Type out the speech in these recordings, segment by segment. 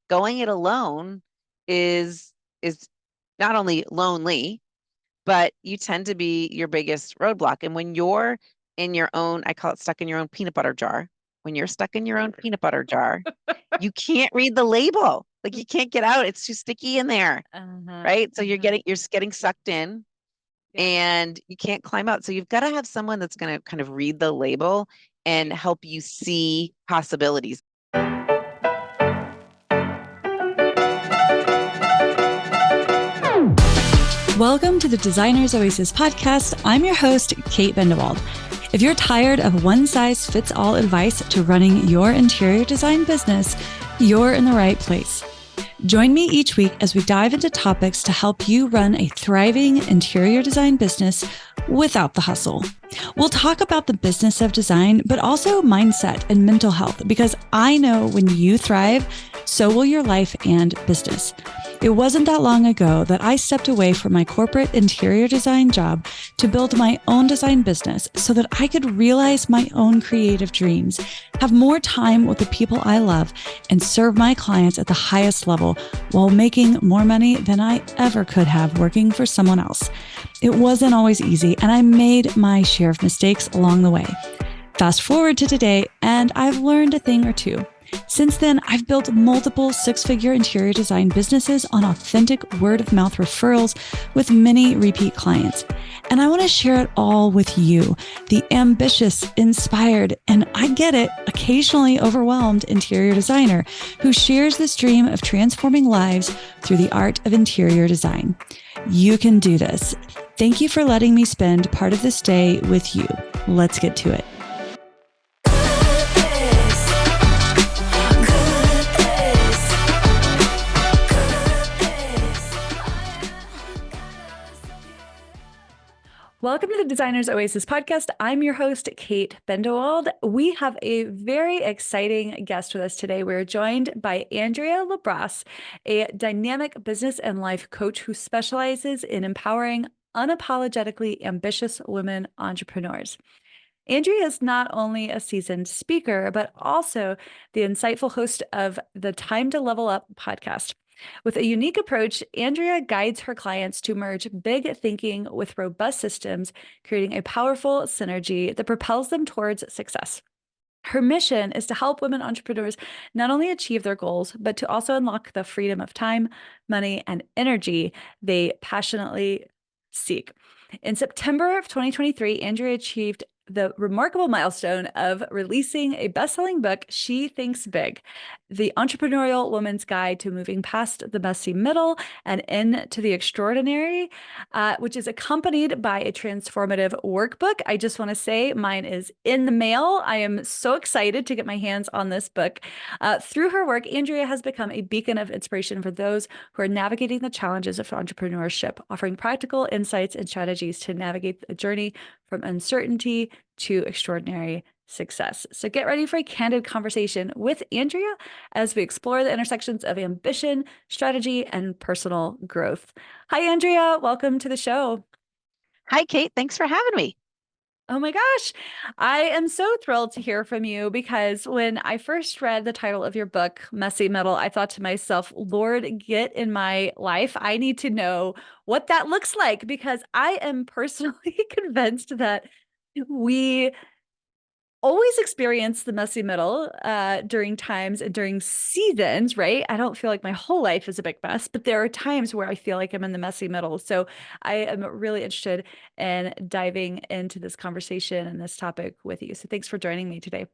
going it alone is not only lonely, but you tend to be your biggest roadblock. And when you're in your own, I call it stuck in your own peanut butter jar. When you're stuck in your own peanut butter jar, you can't read the label. Like you can't get out. It's too sticky in there, Uh-huh. right? So Uh-huh. you're just getting sucked in Yeah. and you can't climb out. So you've got to have someone that's going to kind of read the label and Right. help you see possibilities. Welcome to the Designer's Oasis podcast. I'm your host, Kate Bendewald. If you're tired of one-size-fits-all advice to running your interior design business, you're in the right place. Join me each week as we dive into topics to help you run a thriving interior design business without the hustle. We'll talk about the business of design, but also mindset and mental health, because I know when you thrive, so will your life and business. It wasn't that long ago that I stepped away from my corporate interior design job to build my own design business so that I could realize my own creative dreams, have more time with the people I love, and serve my clients at the highest level while making more money than I ever could have working for someone else. It wasn't always easy, and I made my share of mistakes along the way. Fast forward to today, and I've learned a thing or two. Since then, I've built multiple six-figure interior design businesses on authentic word-of-mouth referrals with many repeat clients. And I want to share it all with you, the ambitious, inspired, and I get it, occasionally overwhelmed interior designer who shares this dream of transforming lives through the art of interior design. You can do this. Thank you for letting me spend part of this day with you. Let's get to it. Welcome to the Designer's Oasis podcast. I'm your host, Kate Bendewald. We have a very exciting guest with us today. We're joined by Andrea Liebross, a dynamic business and life coach who specializes in empowering unapologetically ambitious women entrepreneurs. Andrea is not only a seasoned speaker, but also the insightful host of the Time to Level Up podcast. With a unique approach, Andrea guides her clients to merge big thinking with robust systems, creating a powerful synergy that propels them towards success. Her mission is to help women entrepreneurs not only achieve their goals, but to also unlock the freedom of time, money, and energy they passionately seek. In September of 2023, Andrea achieved the remarkable milestone of releasing a best-selling book, She Thinks Big, The Entrepreneurial Woman's Guide to Moving Past the Messy Middle and Into the Extraordinary, which is accompanied by a transformative workbook. I just want to say mine is in the mail. I am so excited to get my hands on this book. Through her work, Andrea has become a beacon of inspiration for those who are navigating the challenges of entrepreneurship, offering practical insights and strategies to navigate the journey from uncertainty to extraordinary success. So get ready for a candid conversation with Andrea as we explore the intersections of ambition, strategy, and personal growth. Hi, Andrea. Welcome to the show. Hi, Kate. Thanks for having me. Oh my gosh. I am so thrilled to hear from you because when I first read the title of your book, Messy Middle, I thought to myself, Lord, get in my life. I need to know what that looks like because I am personally convinced that we always experience the messy middle during times and during seasons, right? I don't feel like my whole life is a big mess, but there are times where I feel like I'm in the messy middle. So I am really interested in diving into this conversation and this topic with you. So thanks for joining me today.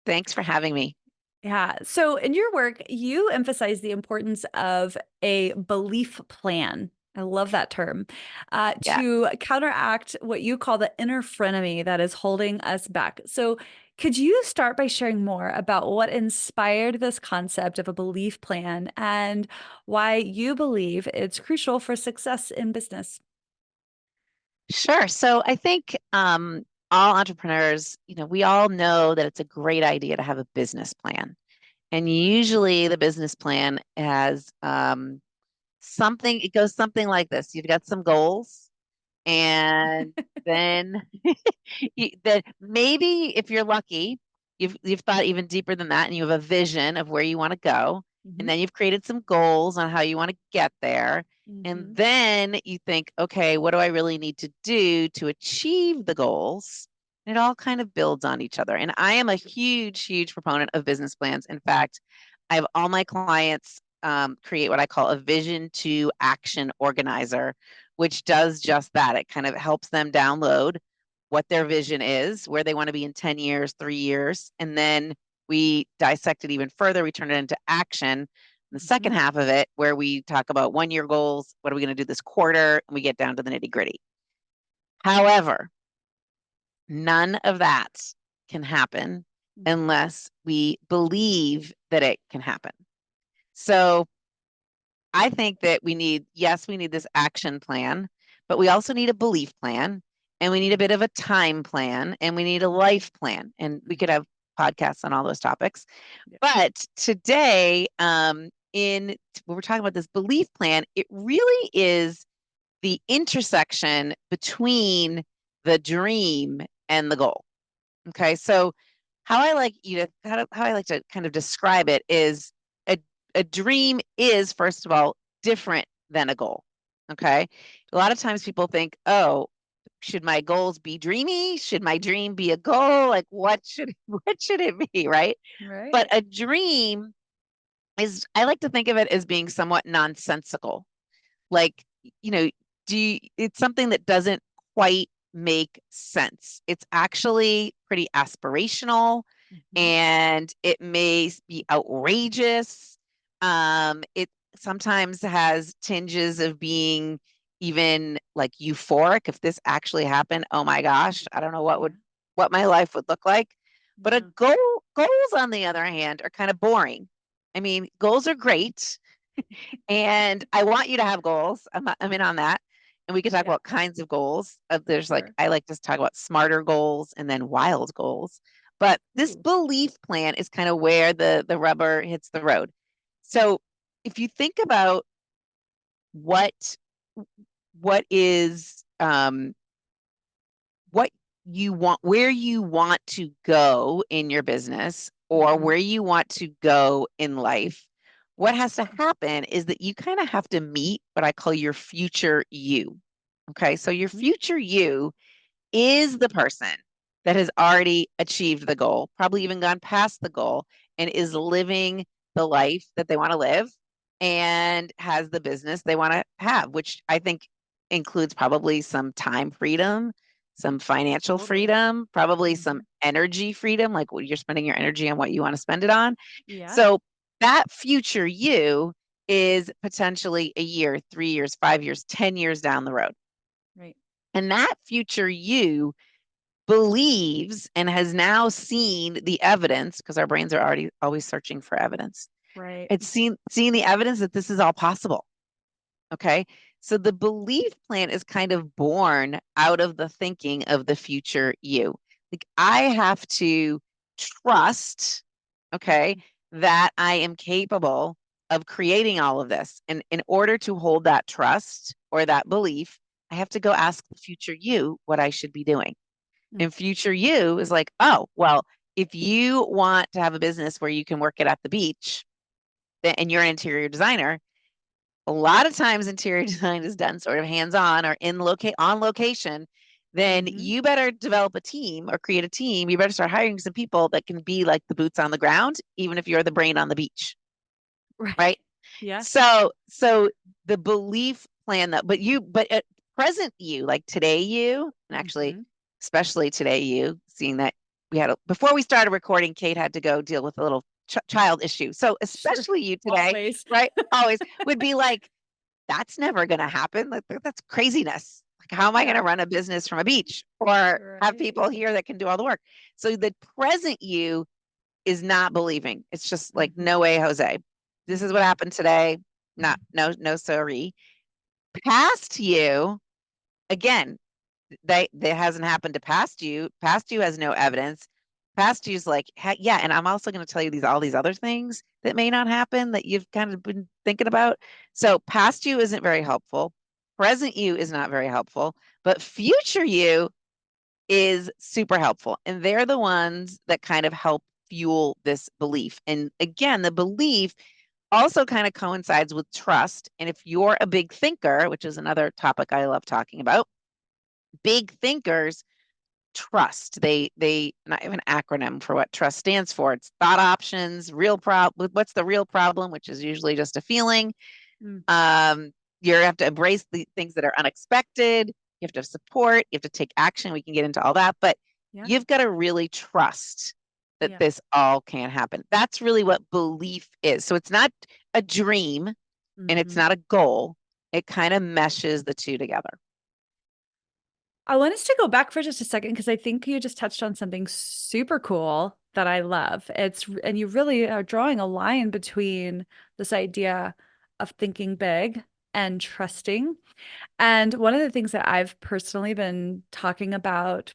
Thanks for having me. Yeah. So in your work, you emphasize the importance of a belief plan. I love that term Yeah. to counteract what you call the inner frenemy that is holding us back. So, could you start by sharing more about what inspired this concept of a belief plan and why you believe it's crucial for success in business? Sure. So I think all entrepreneurs, we all know that it's a great idea to have a business plan. And usually the business plan has something, it goes something like this. You've got some goals, and then then maybe if you're lucky, you've thought even deeper than that, and you have a vision of where you want to go. And Mm-hmm. then you've created some goals on how you want to get there. And Mm-hmm. then you think, okay, what do I really need to do to achieve the goals? And it all kind of builds on each other. And I am a huge, huge proponent of business plans. In fact, I have all my clients create what I call a vision to action organizer, which does just that. It kind of helps them download what their vision is, where they want to be in 10 years, 3 years. And then we dissect it even further. We turn it into action. The Mm-hmm. second half of it, where we talk about 1 year goals, what are we going to do this quarter? And we get down to the nitty gritty. However, none of that can happen Mm-hmm. unless we believe that it can happen. So I think that yes, we need this action plan, but we also need a belief plan and we need a bit of a time plan and we need a life plan. And we could Mm-hmm. have podcasts on all those topics. Yeah. But today, in when we're talking about this belief plan, it really is the intersection between the dream and the goal. Okay, so how I like to kind of describe it is a a dream is first of all different than a goal. Okay, a lot of times people think, oh, should my goals be dreamy? Should my dream be a goal? Like what should it be, right? But Right. a dream is I like to think of it as being somewhat nonsensical. Like, you know, it's something that doesn't quite make sense. It's actually pretty aspirational Mm-hmm. and it may be outrageous. It sometimes has tinges of being even like euphoric. If this actually happened, oh my gosh, I don't know Yeah. what my life would look like. But Yeah. goals, on the other hand, are kind of boring. I mean, goals are great, and I want you to have goals. I'm in on that. And we can talk Yeah. about kinds of goals. There's like, Sure. I like to talk about smarter goals and then wild goals. But this Ooh. belief plan is kind of where the rubber hits the road. So if you think about what what is what you want, where you want to go in your business or Mm-hmm. where you want to go in life, what has to happen is that you kind of have to meet what I call your future you. Okay. So your Mm-hmm. future you is the person that has already achieved the goal, probably even gone past the goal, and is living the life that they want to live and has the business they want to have, which I think includes probably some time freedom, some financial Totally. freedom, probably Mm-hmm. some energy freedom, like you're spending your energy on what you want to spend it on. Yeah. So that future you is potentially a year, 3 years, 5 years, 10 years down the road. Right. And that future you believes and has now seen the evidence because our brains are already always searching for evidence. Right. It's seen the evidence that this is all possible. Okay. So the belief plan is kind of born out of the thinking of the future you. Like I have to trust, okay, Mm-hmm. that I am capable of creating all of this. And in order to hold that trust or that belief, I have to go ask the future you what I should be doing. And future you is like, oh, well, if you want to have a business where you can work it at the beach and you're an interior designer, a lot of times interior design is done sort of hands-on or on location, then Mm-hmm. you better develop a team or create a team. You better start hiring some people that can be like the boots on the ground, even if you're the brain on the beach, Right. right? Yeah. So the belief plan that, but at present you, like today you, and actually, Mm-hmm. especially today you, seeing that before we started recording, Kate had to go deal with a little child issue. So Sure. especially you today, Always. right? Always would be like, that's never going to happen. Like that's craziness. Like, how am I going Yeah. to run a business from a beach or have Right. people here that can do all the work? So the present you is not believing. It's just like, Mm-hmm. no way, Jose. This is what Mm-hmm. happened today. Not, no, sorry. Past you, again, that hasn't happened to past you. Past you has no evidence. Past you's like, yeah, and I'm also going to tell you all these other things that may not happen that you've kind of been thinking about. So past you isn't very helpful. Present you is not very helpful, but future you is super helpful. And they're the ones that kind of help fuel this belief. And again, the belief also kind of coincides with trust. And if you're a big thinker, which is another topic I love talking about, big thinkers trust. They not even an acronym for what trust stands for. It's thought options, real problem. What's the real problem, which is usually just a feeling. Mm. You have to embrace the things that are unexpected. You have to have support. You have to take action. We can get into all that, but Yeah. you've got to really trust that Yeah. this all can happen. That's really what belief is. So it's not a dream and it's Mm-hmm. not a goal. It kind of meshes the two together. I want us to go back for just a second because I think you just touched on something super cool that I love. And you really are drawing a line between this idea of thinking big and trusting. And one of the things that I've personally been talking about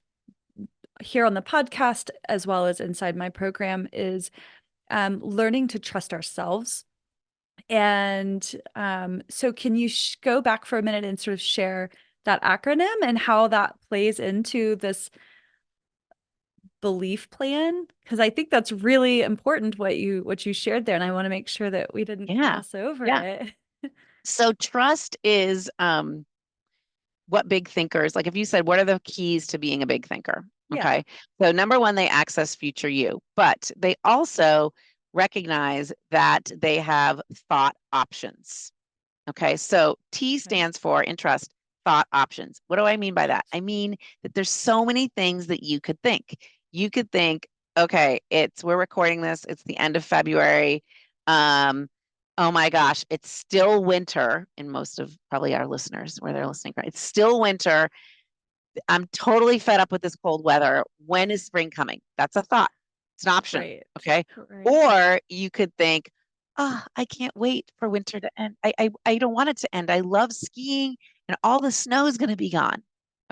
here on the podcast, as well as inside my program, is learning to trust ourselves. And so, can you go back for a minute and sort of share that acronym and how that plays into this belief plan? Because I think that's really important what you shared there, and I want to make sure that we didn't Yeah. gloss over Yeah. it. So trust is what big thinkers, like if you said, what are the keys to being a big thinker? Yeah. Okay. So number one, they access future you, but they also recognize that they have thought options. Okay. So T Okay. stands for in trust, thought options. What do I mean by that? Options. I mean that there's so many things that you could think. You could think, okay, we're recording this, it's the end of February. Um, oh my gosh, it's still winter in most of probably our listeners where they're listening. Right? It's still winter. I'm totally fed up with this cold weather. When is spring coming? That's a thought. It's an option. Right. Okay. Right. Or you could think, oh, I can't wait for winter to end. I don't want it to end. I love skiing and all the snow is going to be gone.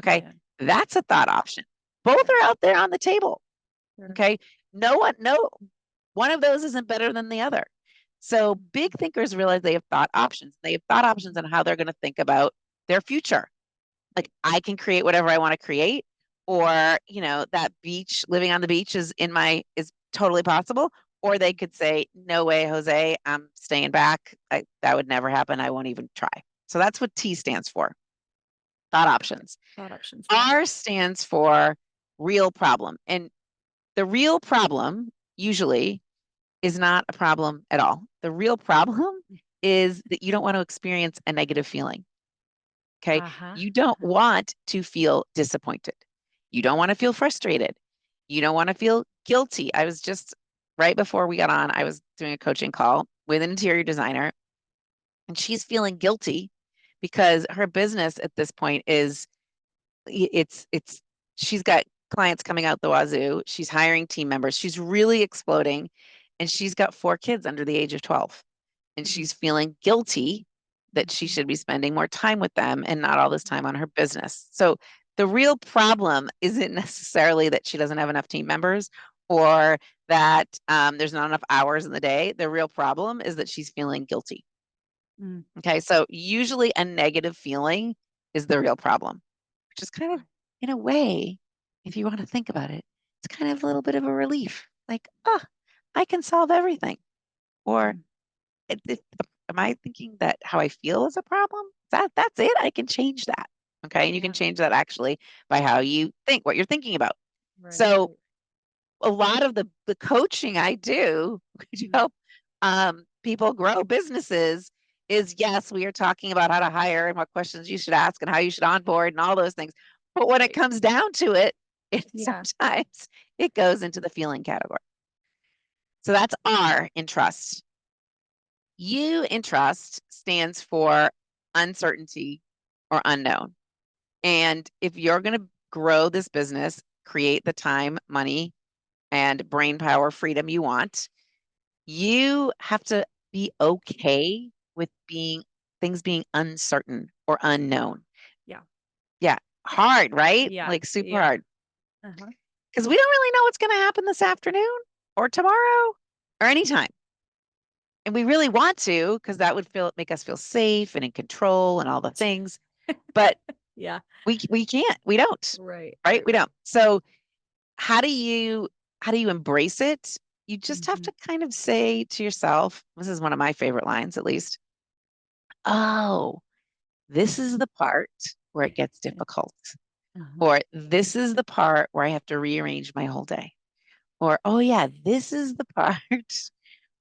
Okay. Yeah. That's a thought option. Both Yeah. are out there on the table. Sure. Okay. No, one of those isn't better than the other. So big thinkers realize they have thought options. They have thought options on how they're going to think about their future. Like I can create whatever I want to create, or that beach, living on the beach is totally possible. Or they could say, no way, Jose, I'm staying back. That would never happen. I won't even try. So that's what T stands for, thought options. Thought options. Love it. R stands for real problem. And the real problem usually is not a problem at all. The real problem is that you don't want to experience a negative feeling. Okay. Uh-huh. You don't Uh-huh. want to feel disappointed. You don't want to feel frustrated. You don't want to feel guilty. I was just right before we got on, I was doing a coaching call with an interior designer, and she's feeling guilty because her business at this point is it's she's got clients coming out the wazoo. She's hiring team members. She's really exploding, and she's got 4 kids under the age of 12, and Mhm. she's feeling guilty that she Mhm. should be spending more time with them and not all this Mhm. time on her business. So the real problem isn't necessarily that she doesn't have enough team members or that there's not enough hours in the day. The real problem is that she's feeling guilty. Mm. Okay. So usually a negative feeling is the real problem, which is kind of, Right. in a way, if you want to think about it, it's kind of a little bit of a relief. Like, oh, I can solve everything. Or Mm. it, am I thinking that how I feel is a problem? That's it. I can change that. Okay. And you can Yeah. change that actually by how you think, what you're thinking about. Right. So Right. a lot of the coaching I do to Mm. help people grow businesses is yes, we are talking about how to hire and what questions you should ask and how you should onboard and all those things. But when it Right. comes down to it, Yeah. sometimes it goes into the feeling category. So that's R in trust. U in trust stands for uncertainty or unknown. And if you're going to grow this business, create the time, money, and brain power freedom you want, you have to be okay with things being uncertain or unknown. Yeah. Yeah, hard, right? Yeah. Like super Yeah. hard. Uh-huh. Because we don't really know what's going to happen this afternoon or tomorrow or anytime. And we really want to, because that would make us feel safe and in control and all the things. But Yeah. we can't. We don't. Right. Right? Right. We Right. don't. So how do you embrace it? you just have to kind of say to yourself, this is one of my favorite lines, at least, oh, this is the part where it gets difficult. Or this is the part where I have to rearrange my whole day. Or, oh yeah, this is the part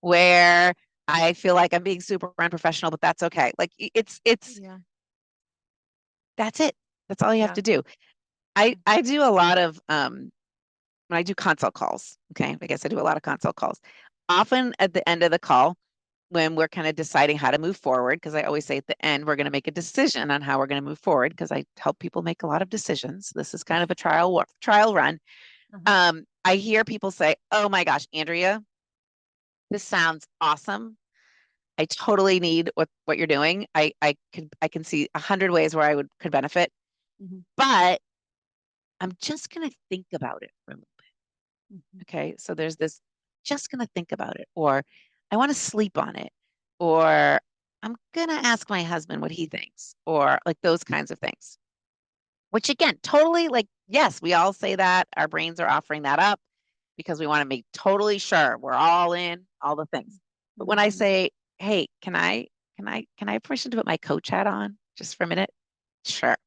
where I feel like I'm being super unprofessional, but that's okay. Like it's Yeah. that's it. That's all you have Yeah. to do. I do a lot of when I do consult calls, okay? I guess I do a lot of consult calls. Often at the end of the call, when we're kind of deciding how to move forward, because I always say at the end, we're going to make a decision on how we're going to move forward, because I help people make a lot of decisions. This is kind of a trial run. I hear people say, "Oh my gosh, Andrea, this sounds awesome. I totally need what you're doing. I can see 100 ways where I could benefit, but I'm just going to think about it for a little bit." Okay, so there's this just going to think about it, or I want to sleep on it, or I'm going to ask my husband what he thinks, or like those kinds of things. Which again, totally like, yes, we all say that. Our brains are offering that up because we want to make totally sure we're all in, all the things. But when I say, hey, can I have permission to put my coach hat on just for a minute? Sure.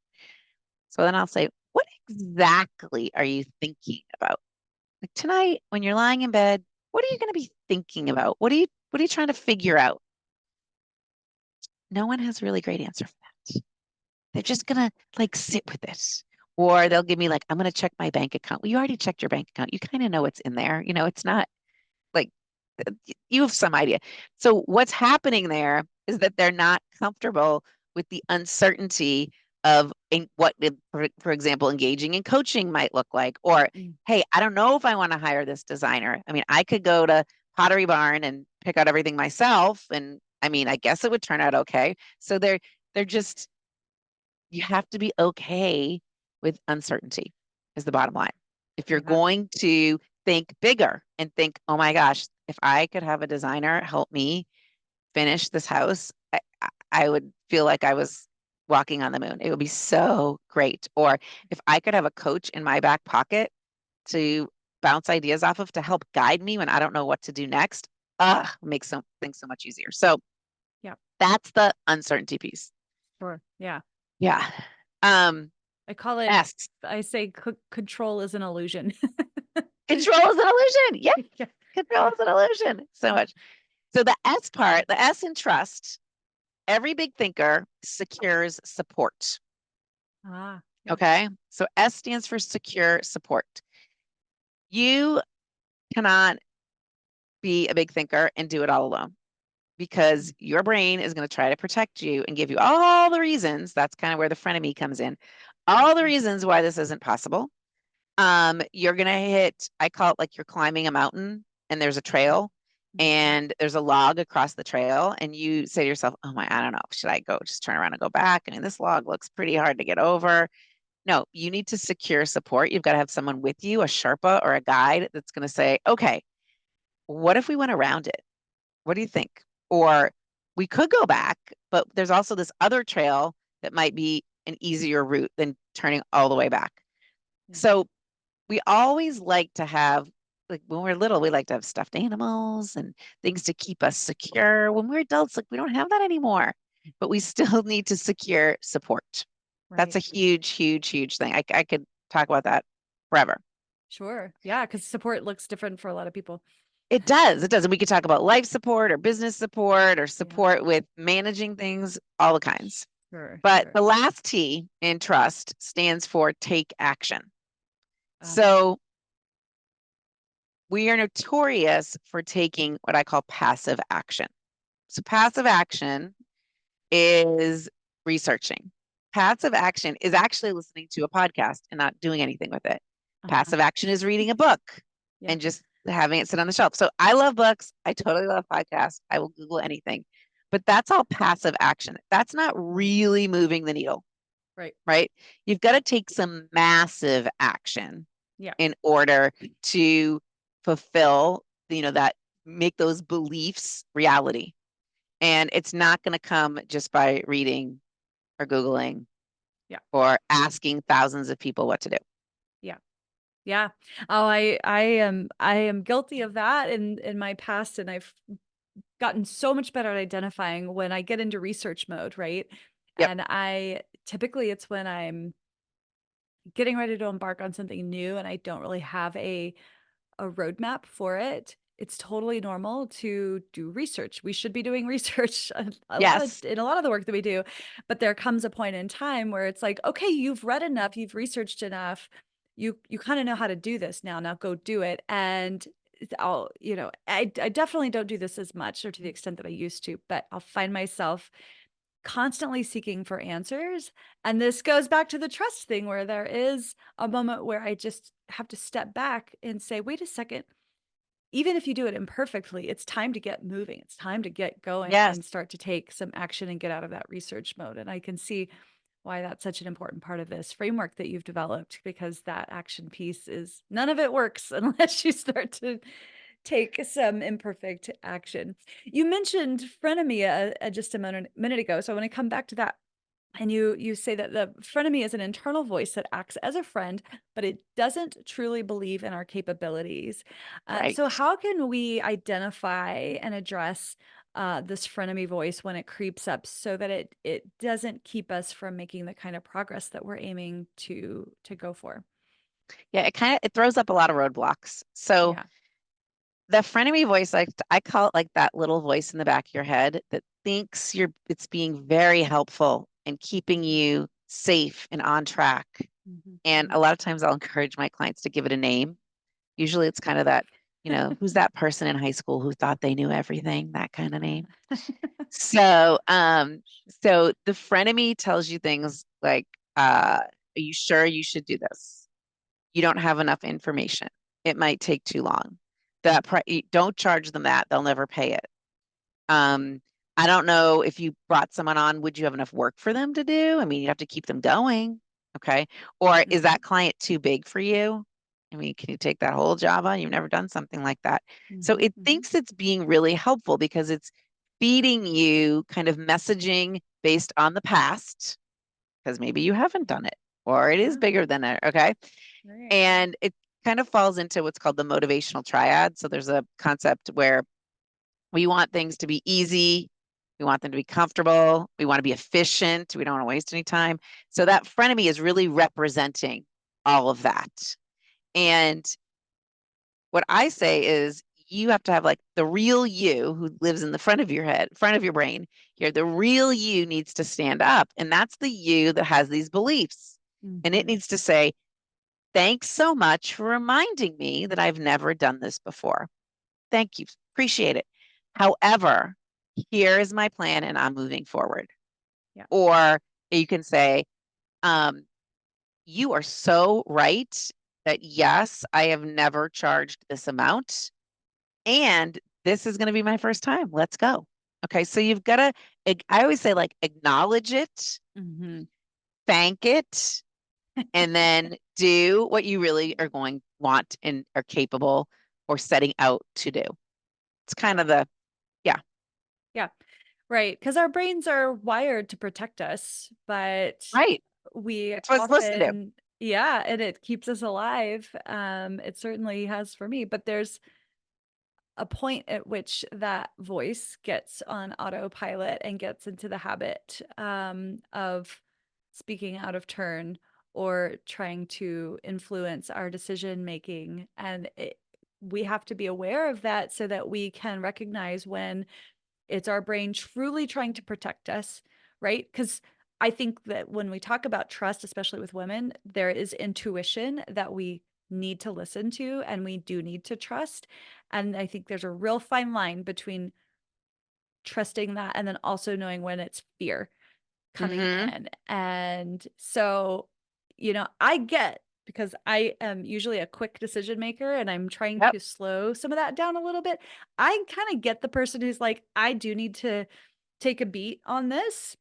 So then I'll say, what exactly are you thinking about? Like tonight, when you're lying in bed, what are you going to be thinking about? What are you trying to figure out? No one has a really great answer for that. They're just gonna like sit with it. Or they'll give me like, I'm gonna check my bank account. Well, you already checked your bank account. You kind of know what's in there. It's not like you have some idea. So what's happening there is that they're not comfortable with the uncertainty of what, for example, engaging in coaching might look like. Or, hey, I don't know if I want to hire this designer. I mean, I could go to Pottery Barn and pick out everything myself. And I mean, I guess it would turn out okay. So they're just you have to be okay with uncertainty is the bottom line. If you're going to think bigger and think, oh my gosh, if I could have a designer help me finish this house, I would feel like I was walking on the moon. It would be so great. Or if I could have a coach in my back pocket to bounce ideas off of to help guide me when I don't know what to do next, makes things so much easier. So Yeah. that's the uncertainty piece. Sure. Yeah. Yeah. I call it, S. I say control is an illusion. Control is an illusion. Yeah. Yeah. Control is an illusion. So much. So the S part, the S in trust, every big thinker secures support. Yeah. Okay. So S stands for secure support. You cannot be a big thinker and do it all alone because your brain is going to try to protect you and give you all the reasons. That's kind of where the frenemy comes in. All the reasons why this isn't possible. You're going to hit, I call it like you're climbing a mountain and there's a trail and there's a log across the trail. And you say to yourself, oh my, I don't know, should I go just turn around and go back? I mean, this log looks pretty hard to get over. No, you need to secure support. You've got to have someone with you, a Sherpa or a guide that's going to say, okay, what if we went around it? What do you think? Or we could go back, but there's also this other trail that might be an easier route than turning all the way back. So we always like to have, like when we're little, we like to have stuffed animals and things to keep us secure. When we're adults, like we don't have that anymore, but we still need to secure support. That's a huge, huge, huge thing. I could talk about that forever. Sure. Yeah. Because support looks different for a lot of people. It does. It does. And we could talk about life support or business support or support with managing things, all the kinds. Sure. But the last T in trust stands for take action. Uh, So we are notorious for taking what I call passive action. So passive action is researching. Passive action is actually listening to a podcast and not doing anything with it. Passive action is reading a book and just having it sit on the shelf. So I love books. I totally love podcasts. I will Google anything. But that's all passive action. That's not really moving the needle. Right? You've got to take some massive action in order to fulfill, that make those beliefs reality. And it's not going to come just by reading or Googling or asking thousands of people what to do. Yeah. Yeah. Oh, I am guilty of that in my past, and I've gotten so much better at identifying when I get into research mode, right? Yep. And I typically it's when I'm getting ready to embark on something new and I don't really have a roadmap for it. It's totally normal to do research. We should be doing research Yes. in a lot of the work that we do, but there comes a point in time where it's like, okay, you've read enough, you've researched enough, you kind of know how to do this now. Now go do it. And I definitely don't do this as much or to the extent that I used to, but I'll find myself constantly seeking for answers. And this goes back to the trust thing where there is a moment where I just have to step back and say, wait a second, even if you do it imperfectly, it's time to get moving. It's time to get going Yes. and start to take some action and get out of that research mode. And I can see why that's such an important part of this framework that you've developed, because that action piece is none of it works unless you start to take some imperfect action. You mentioned frenemy just a minute ago, so I want to come back to that. And you say that the frenemy is an internal voice that acts as a friend, but it doesn't truly believe in our capabilities. So Right. how can we identify and address this frenemy voice when it creeps up so that it doesn't keep us from making the kind of progress that we're aiming to go for? Yeah, it throws up a lot of roadblocks. So Yeah. the frenemy voice, like I call it like that little voice in the back of your head that thinks it's being very helpful and keeping you safe and on track. Mhm, And mhm. a lot of times I'll encourage my clients to give it a name. Usually it's kind of that, who's that person in high school who thought they knew everything, that kind of name. So, so the frenemy tells you things like, are you sure you should do this? You don't have enough information. It might take too long. Don't charge them that. They'll never pay it. Um, I don't know if you brought someone on, would you have enough work for them to do? I mean, you have to keep them going. Okay. Or is Mhm, that client too big for you? I mean, can you take that whole job on? You've never done something like that. So mhm, it mhm. thinks it's being really helpful because it's feeding you kind of messaging based on the past, because maybe you haven't done it or it is Yeah, bigger than it. Okay. right. And it kind of falls into what's called the motivational triad. So there's a concept where we want things to be easy. We want them to be comfortable. We want to be efficient. We don't want to waste any time. So that frenemy is really representing all of that. And what I say is you have to have like the real you who lives in the front of your head, front of your brain. Here, the real you needs to stand up. And that's the you that has these beliefs. And it Mhm. needs to say, thanks so much for reminding me that I've never done this before. Thank you. Appreciate it. However, here is my plan and I'm moving forward. Yeah. Or you can say, um, you are so right that yes, I have never charged this amount. And this is going to be my first time. Let's go. Okay. So you've got to, I always say, like, acknowledge it, Mhm. thank it, and then do what you really are going, want, and are capable or setting out to do. It's kind Yeah. of the, yeah, Yeah. Right. Because our brains are wired to protect us, but right. we It's what's listed to. often, yeah, and it keeps us alive. It certainly has for me, but there's a point at which that voice gets on autopilot and gets into the habit of speaking out of turn or trying to influence our decision making. And we have to be aware of that so that we can recognize when it's our brain truly trying to protect us, right? Because I think that when we talk about trust, especially with women, there is intuition that we need to listen to and we do need to trust. And I think there's a real fine line between trusting that and then also knowing when it's fear coming Mm-hmm. in. And so, I get because I am usually a quick decision maker and I'm trying Yep. to slow some of that down a little bit. I kind of get the person who's like, I do need to take a beat on this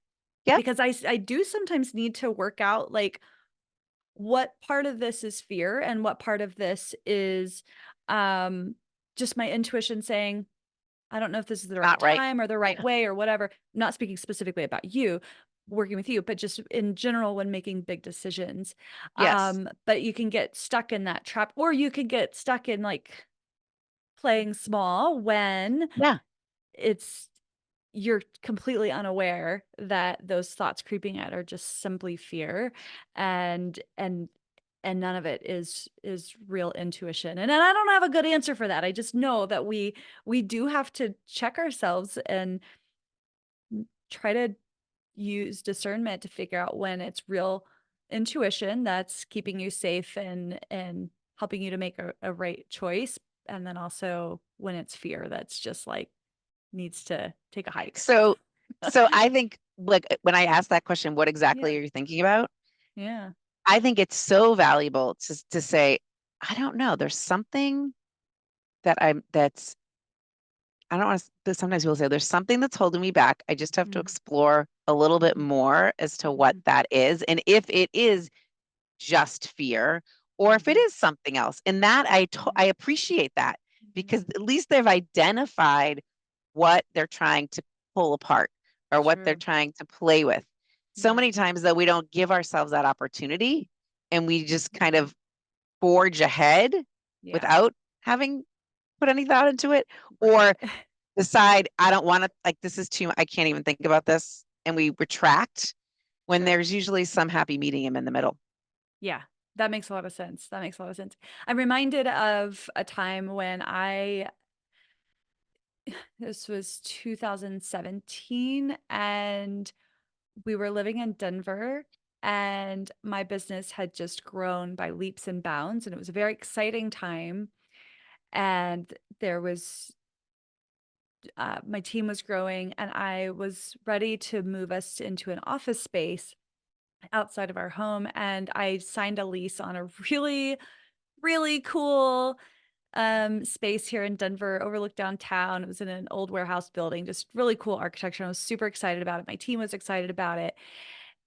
Yep. because I do sometimes need to work out like what part of this is fear and what part of this is um just my intuition saying I don't know if this is the right Not right. time or the right Yeah. way or whatever. I'm not speaking specifically about you, working with you, but just in general when making big decisions. Yes. But you can get stuck in that trap, or you could get stuck in like playing small when Yeah. it's you're completely unaware that those thoughts creeping at are just simply fear, and none of it is real intuition. And I don't have a good answer for that. I just know that we do have to check ourselves and try to use discernment to figure out when it's real intuition that's keeping you safe and helping you to make a right choice, and then also when it's fear that's just like needs to take a hike. So, so I think like when I ask that question, what Yeah. exactly are you thinking about? Yeah. I think it's so valuable to say, I don't know. There's something that's I don't want to, sometimes people say there's something that's holding me back. I just have to Mhm. explore a little bit Mhm. more as to what Mhm. that is. And if it is just fear or if it Mhm. is something else. And that Mhm. I appreciate that Mhm. because at least they've identified what they're trying to pull apart or what they're True. trying to play with. So Yeah. many times though we don't give ourselves that opportunity and we just kind of forge ahead Yeah. without having put any thought into it Right. or decide I don't want to like this is too I can't even think about this and we retract when Sure. there's usually some happy medium in the middle. Yeah. That makes a lot of sense. That makes a lot of sense. I'm reminded of a time when this was 2017, and we were living in Denver, and my business had just grown by leaps and bounds, and it was a very exciting time. And there was my team was growing, and I was ready to move us into an office space outside of our home. And I signed a lease on a really, really cool space here in Denver, overlooked downtown. It was in an old warehouse building, just really cool architecture. I was super excited about it. My team was excited about it.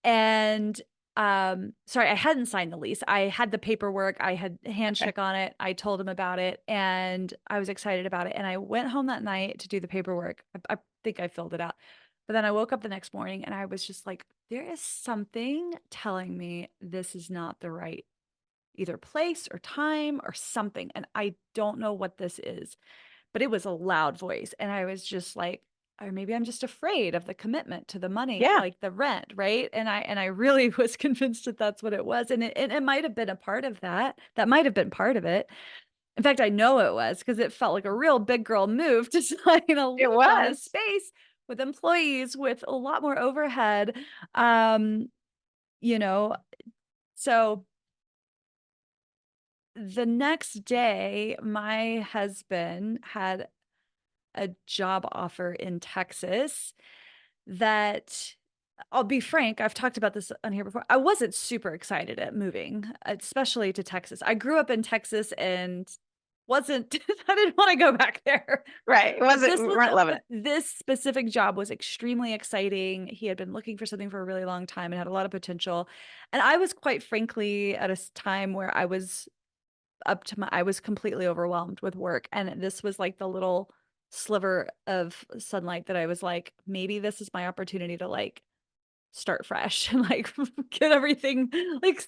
And sorry, I hadn't signed the lease. I had the paperwork, I had Okay. handshake on it. I told him about it and I was excited about it. And I went home that night to do the paperwork. I think I filled it out. But then I woke up the next morning and I was just like, there is something telling me this is not the right either place or time or something. And I don't know what this is, but it was a loud voice. And I was just like, or maybe I'm just afraid of the commitment to the money, Yeah. like the rent, right? And I really was convinced that that's what it was. And it might have been a part of that. That might have been part of it. In fact, I know it was because it felt like a real big girl move to sign a It lease on a was. space with employees with a lot more overhead. Um, you know, so the next day, my husband had a job offer in Texas that I'll be frank, I've talked about this on here before. I wasn't super excited at moving, especially to Texas. I grew up in Texas and wasn't I didn't want to go back there. Right. It But wasn't, we weren't loving it. this specific job was extremely exciting. He had been looking for something for a really long time and had a lot of potential. And I was quite frankly at a time where I was completely overwhelmed with work. And this was like the little sliver of sunlight that I was like, maybe this is my opportunity to like start fresh and like get everything like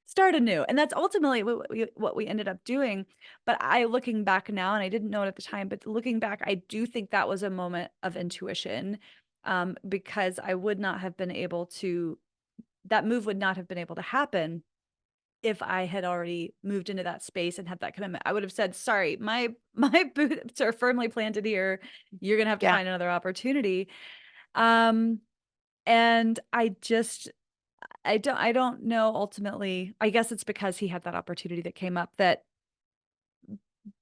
start anew. And that's ultimately what we ended up doing. But I looking back now, and I didn't know it at the time, but looking back, I do think that was a moment of intuition, because I would not have been able to, that move would not have been able to happen if I had already moved into that space and had that commitment. I would have said, "Sorry, my boots are firmly planted here. You're gonna have to Yeah. find another opportunity." Um, and I don't know ultimately. I guess it's because he had that opportunity that came up that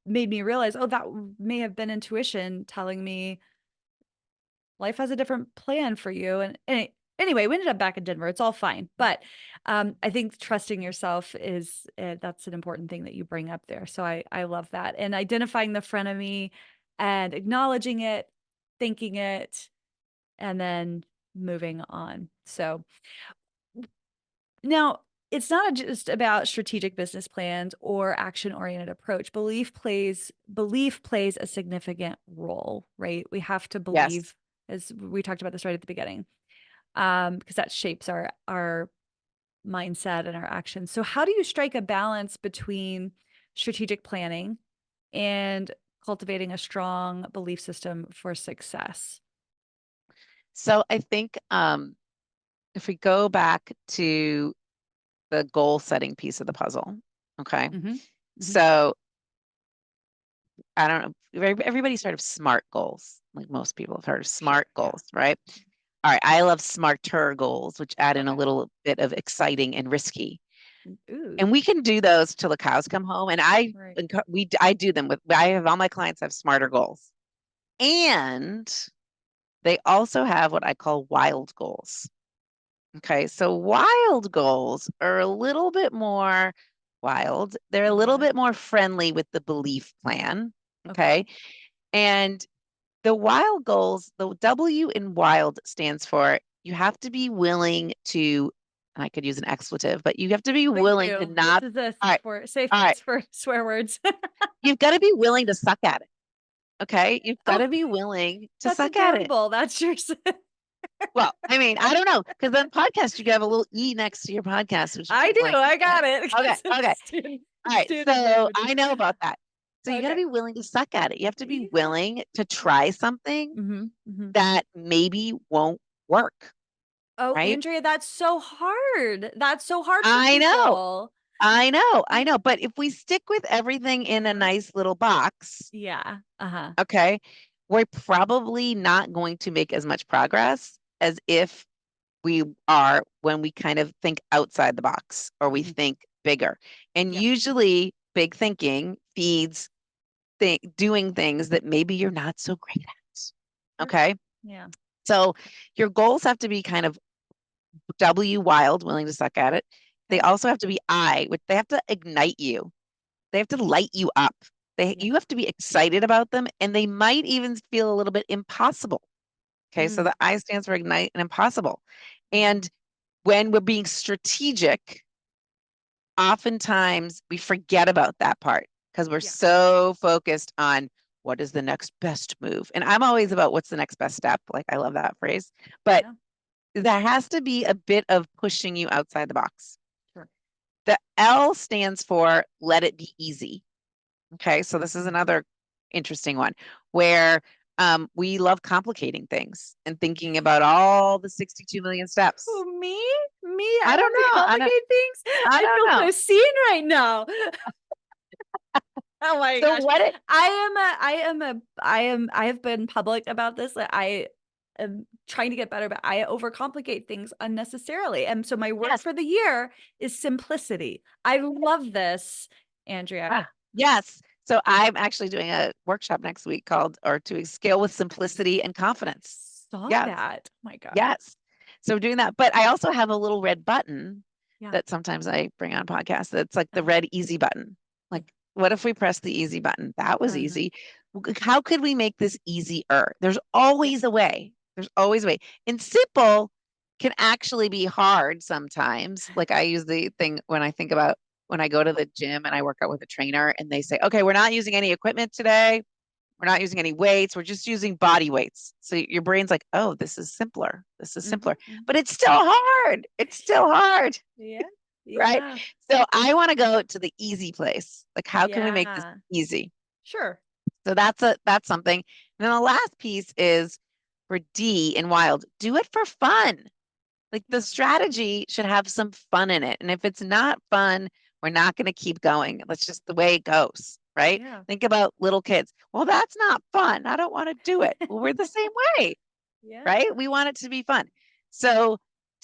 made me realize, oh, that may have been intuition telling me life has a different plan for you. And anyway, we ended up back in Denver. It's all fine. But I think trusting yourself is that's an important thing that you bring up there. So I love that. And identifying the frenemy and acknowledging it, thinking it, and then moving on. So now it's not just about strategic business plans or action oriented approach. Belief plays a significant role, right? We have to Yes. believe, as we talked about this right at the beginning. because that shapes our mindset and our actions. So how do you strike a balance between strategic planning and cultivating a strong belief system for success? So I think if we go back to the goal setting piece of the puzzle, okay? Mm-hmm. Mm-hmm. So I don't know, everybody's heard of SMART goals. Like most people have heard of Sure. SMART Yeah. goals, right? All right, I love smarter goals, which add in a Okay. little bit of exciting and risky. Ooh. And we can do those till the cows come home. And Right. I do them with, I have all my clients have smarter goals. And they also have what I call wild goals. Okay, so wild goals are a little bit more wild. They're a little Yeah. bit more friendly with the belief plan. Okay. Okay. And the wild goals, the W in wild stands for you have to be willing to, and I could use an expletive, but you have to be Please willing to do. This not, is a all right, for safe all right, place for swear words. you've got to be willing to suck at it. Okay. You've got Oh, to be willing to that's suck at it. adorable. That's your Well, I mean, I don't know, because on podcast you can have a little E next to your podcast, which I I'm do. like, I got it. okay, okay. All It's right. student So language. I know about that. So you got to Okay. be willing to suck at it. You have to be Yeah. willing to try something Mm-hmm. Mm-hmm. that maybe won't work, Oh, right? Andrea, that's so hard. That's so hard for I know. people. I know. But if we stick with everything in a Uh-huh. nice little box, Yeah. Uh-huh. okay, we're probably not going to make as much progress as if we are when we kind of think outside the box or we Mm-hmm. think bigger. And Yep. usually big thinking feeds doing things that maybe you're not so great at. Sure. Okay. Yeah. So your goals have to be kind of W wild, willing to suck at it. They Okay. also have to be I, which they have to ignite you. They have to light you up. Yeah. You have to be excited about them, and they might even feel a little bit impossible. Okay, so Mm. the I stands for ignite and impossible. Mm-hmm. And when we're being strategic, oftentimes we forget about that part because we're Yeah. so focused on what is the next best move. And I'm always about what's the next best step. Like I love that phrase. But Yeah. there has to be a bit of pushing you outside the box. Sure. The L stands for let it be easy. Okay, so this is Mm-hmm. another interesting one where we love complicating things and thinking about all the 62 million steps. Oh, me? Me? I I don't love to know. complicate things. I I don't feel know. so seen right now. Oh my So gosh. what it I have been public about this. That I am trying to get better, but I overcomplicate things unnecessarily. And so my word yes. for the year is simplicity. I love this, Andrea. Yes. So I'm actually doing a workshop next week called or to scale with simplicity and confidence. Saw Yes. that. Oh my gosh. Yes. So we're doing that. But I also have a little red button Yeah. that sometimes I bring on podcasts. That's like the Uh-huh. red easy button. Yeah. Like, what if we press the easy button? That was Uh-huh. easy. How could we make this easier? There's Yeah. always a way. There's always a way. And simple can actually be hard sometimes. Like I use the thing when I think about when I go to the gym and I work out with a trainer and they say, okay, we're not using any equipment today. We're not using any weights. We're just using body weights. So your brain's like, oh, this is simpler. This is Mm-hmm. simpler. But it's still hard. It's still hard, Yeah. right? Yeah. So I want to go to the easy place. Like, how can we make this Yeah. easy? Sure. So that's something. And then the last piece is for D in wild, do it for fun. Like the Yeah. strategy should have some fun in it. And if it's not fun, we're not going to keep going. That's just the way it goes, right? Yeah. Think about little kids. Well, that's not fun. I don't want to do it. Well, we're the same way, Yeah. right? We want it to be fun. So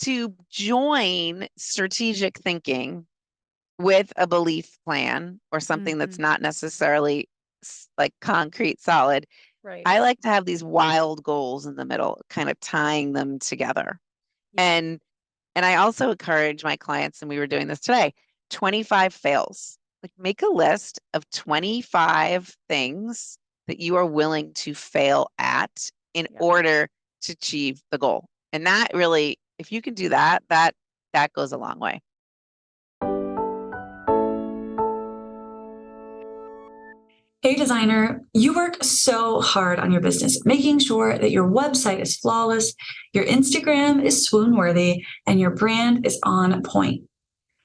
to join strategic thinking with a belief plan or something that's Mm-hmm. not necessarily like concrete solid, Right. I like to have these wild goals in the middle, kind of tying them together. Yeah. And I also encourage my clients, and we were doing this today, 25 fails. Like make a list of 25 things that you are willing to fail at in Yeah. order to achieve the goal. And that really, if you can do that, that goes a long way. Hey, designer, you work so hard on your business, making sure that your website is flawless, your Instagram is swoon worthy, and your brand is on point.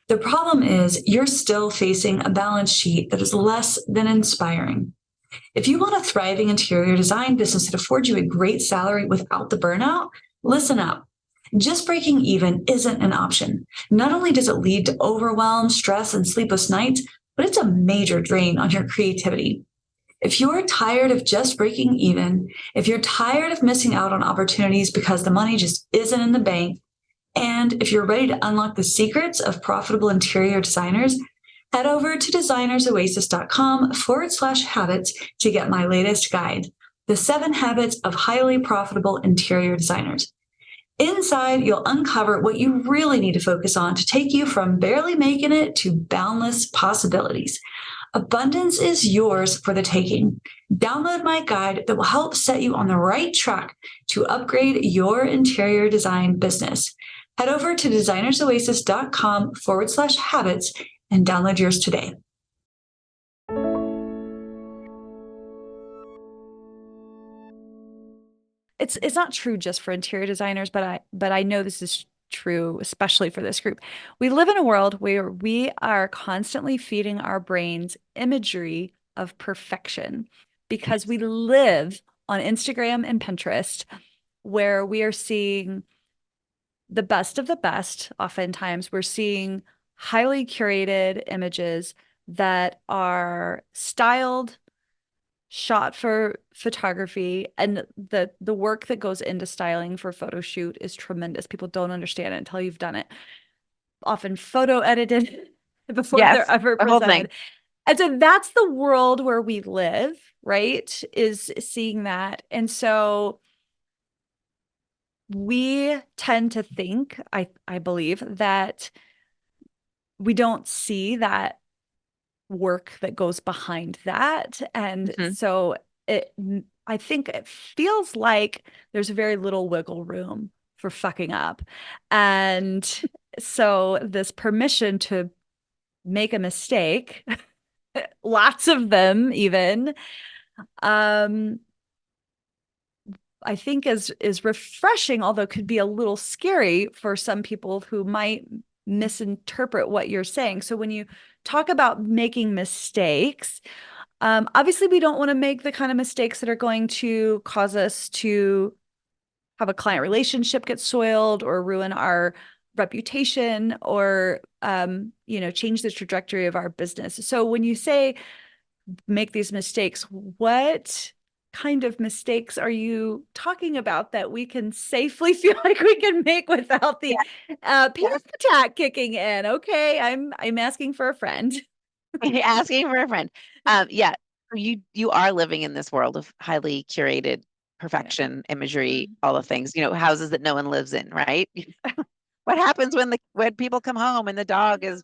The problem is you're still facing a balance sheet that is less than inspiring. If you want a thriving interior design business that affords you a great salary without the burnout, listen up. Just breaking even isn't an option. Not only does it lead to overwhelm, stress, and sleepless nights, but it's a major drain on your creativity. If you're tired of just breaking even, if you're tired of missing out on opportunities because the money just isn't in the bank, and if you're ready to unlock the secrets of profitable interior designers, head over to designersoasis.com/habits to get my latest guide, The 7 Habits of Highly Profitable Interior Designers. Inside, you'll uncover what you really need to focus on to take you from barely making it to boundless possibilities. Abundance is yours for the taking. Download my guide that will help set you on the right track to upgrade your interior design business. Head over to designersoasis.com/habits and download yours today. It's not true just for interior designers, but I know this is true, especially for this group. We live in a world where we are constantly feeding our brains imagery of perfection because we live on Instagram and Pinterest, where we are seeing the best of the best. Oftentimes, we're seeing highly curated images that are styled, shot for photography, and the work that goes into styling for photo shoot is tremendous. People don't understand it until you've done it. Often photo edited before they're Yes, ever the whole thing. presented. And so that's the world where we live, right? Is seeing that. And so we tend to think, I believe, that we don't see that work that goes behind that. And Mhm. so it, I think it feels like there's very little wiggle room for fucking up. And so this permission to make a mistake, lots of them even, um, I think is refreshing, although could be a little scary for some people who might misinterpret what you're saying. So when you talk about making mistakes, obviously we don't want to make the kind of mistakes that are going to cause us to have a client relationship get soiled or ruin our reputation or change the trajectory of our business. So when you say make these mistakes, what kind of mistakes are you talking about that we can safely feel like we can make without the panic attack kicking in? Okay, I'm asking for a friend. Asking for a friend. Yeah, you are living in this world of highly curated Yeah. perfection, imagery, Mhm. all the things, houses that no one lives in, right? What happens when people come home and the dog is,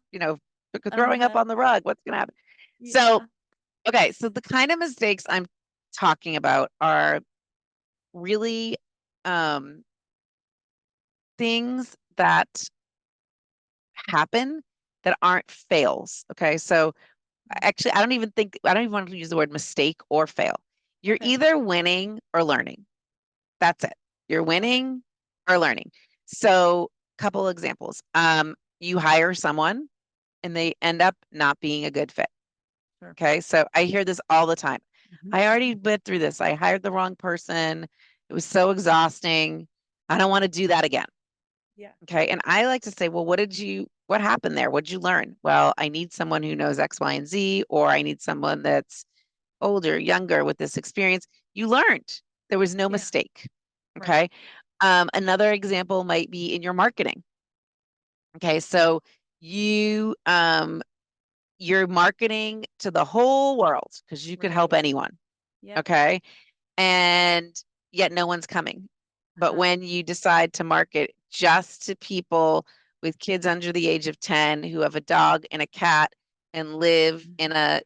throwing up Uh-huh. on the rug? What's gonna happen? So, Yeah. okay, so the kind of mistakes I'm talking about are really um things that happen that aren't fails. Okay, so actually, I don't even want to use the word mistake or fail. You're Okay. either winning or learning. That's it. You're Okay. winning or learning. So, couple examples. You hire someone and they end up not being a good fit. Sure. Okay. So I hear this all the time. Mhm. I already went through this. I hired the wrong person. It was so exhausting. I don't want to do that again. Yeah. Okay. And I like to say, well, what happened there? What did you learn? Well, I need someone who knows X, Y, and Z, or I need someone that's older, younger with this experience. You learned. There was no Yeah. mistake. Right. Okay. Another example might be in your marketing. Okay. So you you're marketing to the whole world because you could help Right. anyone. Yep. Okay. And yet no one's coming. But Uh-huh. when you decide to market just to people with kids under the age of 10 who have a dog and a cat and live Mhm. in a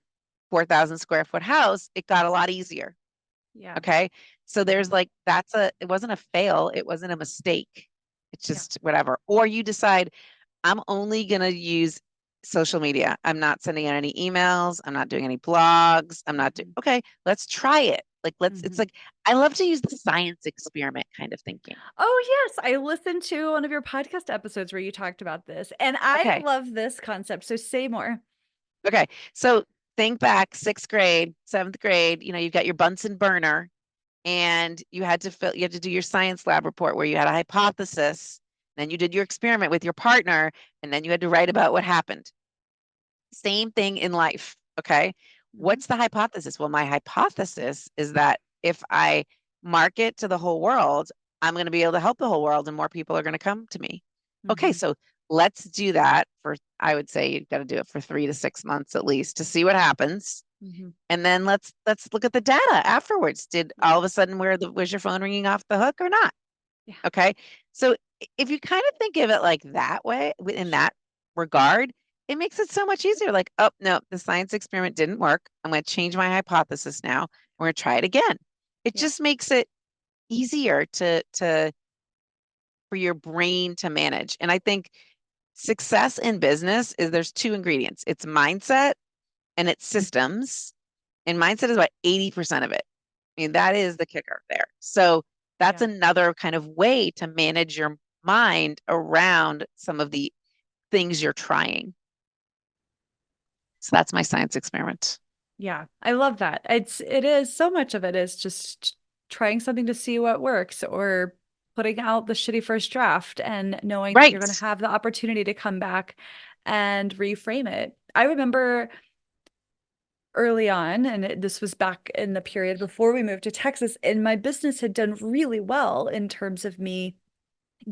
4,000 square foot house, it got a lot easier. Yeah. Okay. So there's Mhm. like, it wasn't a fail. It wasn't a mistake. It's Yeah. just whatever. Or you decide, I'm only going to use social media. I'm not sending out any emails. I'm not doing any blogs. I'm not doing, Mhm. okay, let's try it. Like, it's Mhm. like, I love to use the science experiment kind of thinking. Oh, yes. I listened to one of your podcast episodes where you talked about this, and I Okay. love this concept. So say more. Okay. So think back, sixth grade, seventh grade, you've got your Bunsen burner and you had to do your science lab report where you had a hypothesis, then you did your experiment with your partner, and then you had to write about what happened. Same thing in life. Okay. Mhm. What's the hypothesis? Well, my hypothesis is that if I market to the whole world, I'm going to be able to help the whole world and more people are going to come to me. Okay. Mhm. So let's do that for, I would say you've got to do it for 3 to 6 months at least to see what happens. Mhm. And then let's look at the data afterwards. Did Yeah. all of a sudden was your phone ringing off the hook or not? Yeah. Okay. So if you kind of think of it like that way, in that regard, it makes it so much easier. Like, oh, no, the science experiment didn't work. I'm going to change my hypothesis now. We're going to try it again. It Yeah. just makes it easier to for your brain to manage. And I think success in business is there's two ingredients. It's mindset and it's systems. And mindset is about 80% of it. I mean, that is the kicker there. So that's Yeah. another kind of way to manage your mind around some of the things you're trying. So that's my science experiment. Yeah. I love that. It is so much of it is just trying something to see what works or putting out the shitty first draft and knowing that you're Right. going to have the opportunity to come back and reframe it. I remember early on, and this was back in the period before we moved to Texas, and my business had done really well in terms of me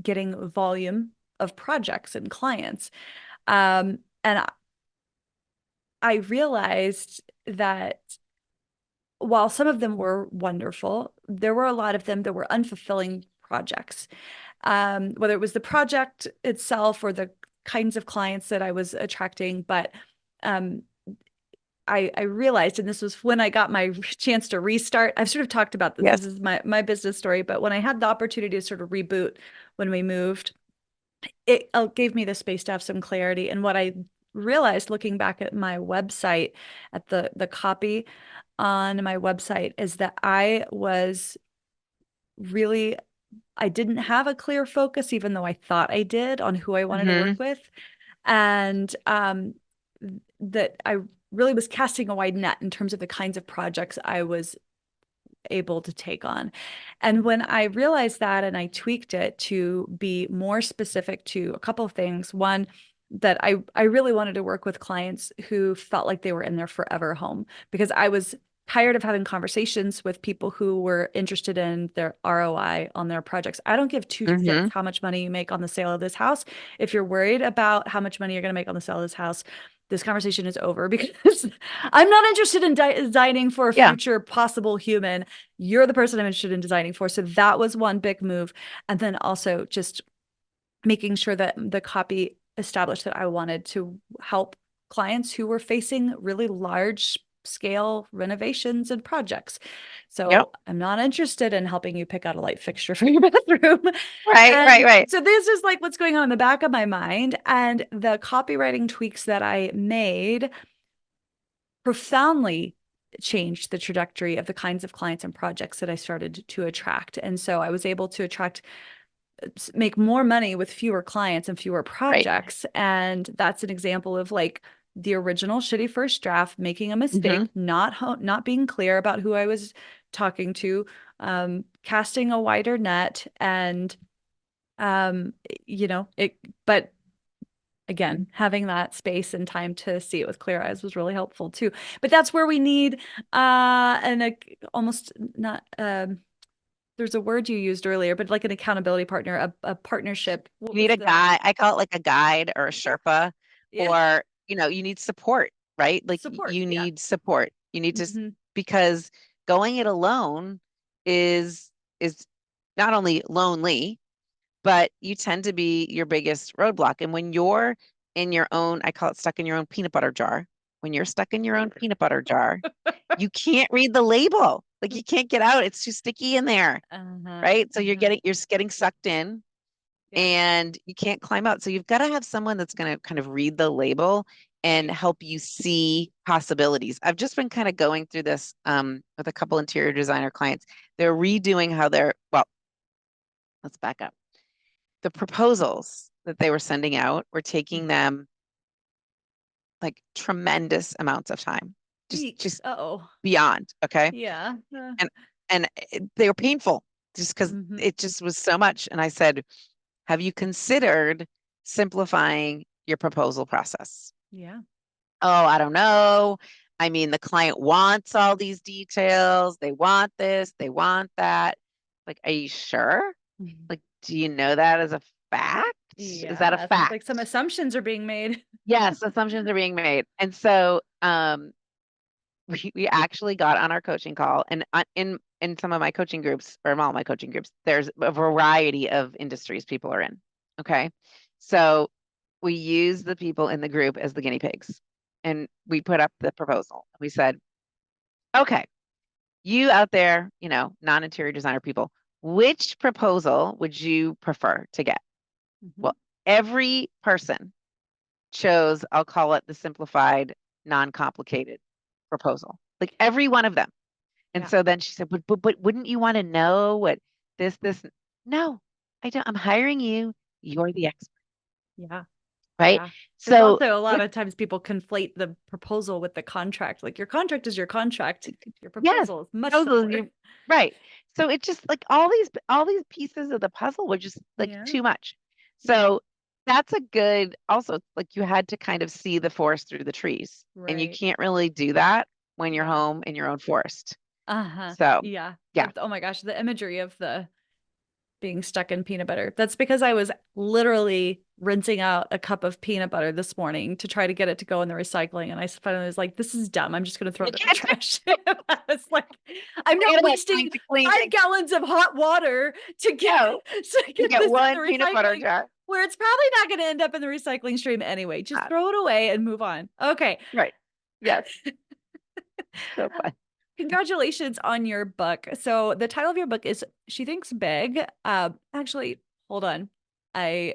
getting volume of projects and clients. And I realized that while some of them were wonderful, there were a lot of them that were unfulfilling projects. Whether it was the project itself or the kinds of clients that I was attracting, but um, I realized, and this was when I got my chance to restart. I've sort of talked about this. This Yes. is my business story, but when I had the opportunity to sort of reboot when we moved, it gave me the space to have some clarity. And what I realized looking back at my website, at the copy on my website, is that I didn't have a clear focus, even though I thought I did, on who I wanted to work Hmm. with. And that I really was casting a wide net in terms of the kinds of projects I was able to take on. And when I realized that and I tweaked it to be more specific to a couple of things, one, that I really wanted to work with clients who felt like they were in their forever home because I was tired of having conversations with people who were interested in their ROI on their projects. I don't give two shits Hmm. how much money you make on the sale of this house. If you're worried about how much money you're going to make on the sale of this house, this conversation is over because I'm not interested in designing for a Yeah. future possible human. You're the person I'm interested in designing for. So that was one big move. And then also just making sure that the copy established that I wanted to help clients who were facing really large scale renovations and projects. Yep. So I'm not interested in helping you pick out a light fixture for your bathroom. Right. Right. And Right. so this is like what's going on in the back of my mind. And the copywriting tweaks that I made profoundly changed the trajectory of the kinds of clients and projects that I started to attract. And so I was able to make more money with fewer clients and fewer Right. projects. And that's an example of like the original shitty first draft, making a Hmm. mistake, not being clear about who I was talking to, casting a wider net, and um, it. But again, having that space and time to see it with clear eyes was really helpful too. But that's where we need almost not there's a word you used earlier, but like an accountability partner, a partnership. What You need was a the guy. I call it like a guide or a Yeah. Sherpa, Yeah. or, you need support, right? Like Support. you Yeah. need support. You need to, Hmm. because going it alone is not only lonely, but you tend to be your biggest roadblock. And when you're in your own, I call it stuck in your own peanut butter jar. When you're stuck in your own peanut butter jar, you can't read the label. Like you can't get out. It's too sticky in there, Uh-huh. right? So Uh-huh. you're getting sucked in. Yeah. and you can't climb out. So you've got to have someone that's going to kind of read the label and Right. help you see possibilities. I've just been kind of going through this with a couple interior designer clients. They're redoing how well, let's back up. The proposals that they were sending out were taking them like tremendous amounts of time, Eek. just Uh-oh. beyond. Okay. Yeah. And they were painful just because Mm-hmm. it just was so much. And I said, have you considered simplifying your proposal process? Yeah. Oh, I don't know. I mean, the client wants all these details. They want this, they want that. Like, are you sure? Mhm. Like, do you know that as a fact? Is that a Yeah. It sounds like some fact? assumptions are being made. Yes, assumptions are being made. And so we actually got on our coaching call, and in some of my coaching groups, or in all my coaching groups, there's a variety of industries people are in. Okay. So we use the people in the group as the guinea pigs, and we put up the proposal. We said, okay, you out there, non-interior designer people, which proposal would you prefer to get? Mhm. Well, every person chose, I'll call it the simplified, non-complicated proposal. Like every one of them. And Yeah. so then she said, but wouldn't you want to know what this? No, I don't. I'm hiring you. You're the expert, Yeah. right? Yeah. Because So also a lot with of times people conflate the proposal with the contract. Like your contract is your contract. Your yes, proposal is much proposals, simpler. right. So it's just like all these pieces of the puzzle were just like Yeah. too much. Yeah. So that's a good also like you had to kind of see the forest through the trees. And you Right. can't really do that when you're Yeah. home in your own forest. Uh-huh. So Yeah. yeah. Oh my gosh, the imagery of the being stuck in peanut butter. That's because I was literally rinsing out a cup of peanut butter this morning to try to get it to go in the recycling. And I finally was like, this is dumb. I'm just going to throw it in the trash. I was like, I'm not Forget about wasting trying to clean 5 gallons of hot water to get, no, to you get get this in one the peanut butter recycling jar. where it's probably not going to end up in the recycling stream anyway. Just throw it away and move on. Okay. Right. Yes. So fun. Congratulations on your book. So the title of your book is She Thinks Big. Actually, hold on. I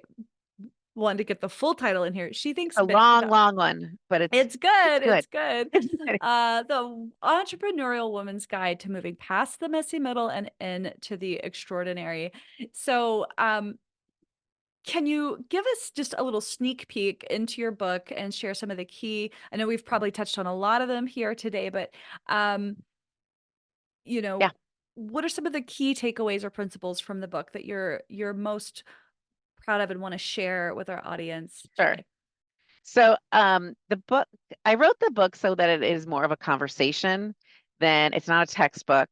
wanted to get the full title in here. She Thinks A Big. long, long one, but It's it's good. good. It's good. It's good. The Entrepreneurial Woman's Guide to Moving Past the Messy Middle and into the Extraordinary. So, can you give us just a little sneak peek into your book and share some of the key? I know we've probably touched on a lot of them here today, but um, you know, Yeah, what are some of the key takeaways or principles from the book that you're most proud of and want to share with our audience sure. today? So, the book, I wrote the book so that it is more of a conversation than it's not a textbook.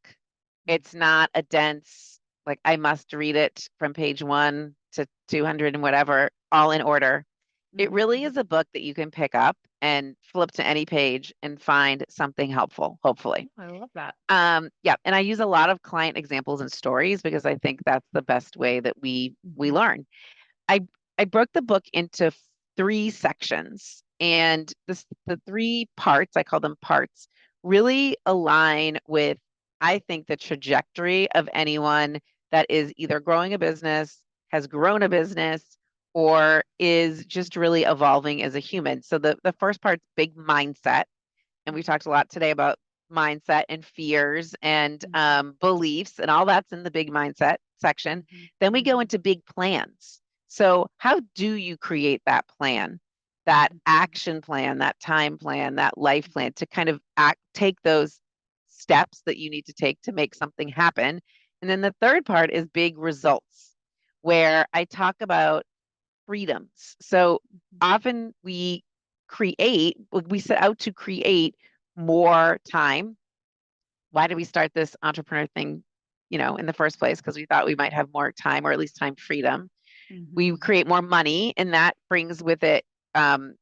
It's not a dense, like I must read it from page 1 to 200 and whatever, all in order. It really Mhm. is a book that you can pick up and flip to any page and find something helpful, hopefully. I love that. Yeah, and I use a lot of client examples and stories because I think that's the best way that we Mhm. learn. I I broke the book into three sections, and the three parts, I call them parts, really align with, I think, the trajectory of anyone that is either growing a business, has grown a business, or is just really evolving as a human. So the first part's big mindset, and we talked a lot today about mindset and fears and Mhm. beliefs, and all that's in the big mindset section. Mhm. Then we go Mhm. into big plans. So, how do you create that plan, that Mhm. action plan, that time plan, that life plan to kind of take those steps that you need to take to make something happen? And then the third part is big results, where I talk about freedoms. So often we set out to create more time. Why did we start this entrepreneur thing, in the first place? Because we thought we might have more time or at least time freedom. We Mhm. create more money, and that brings with it um,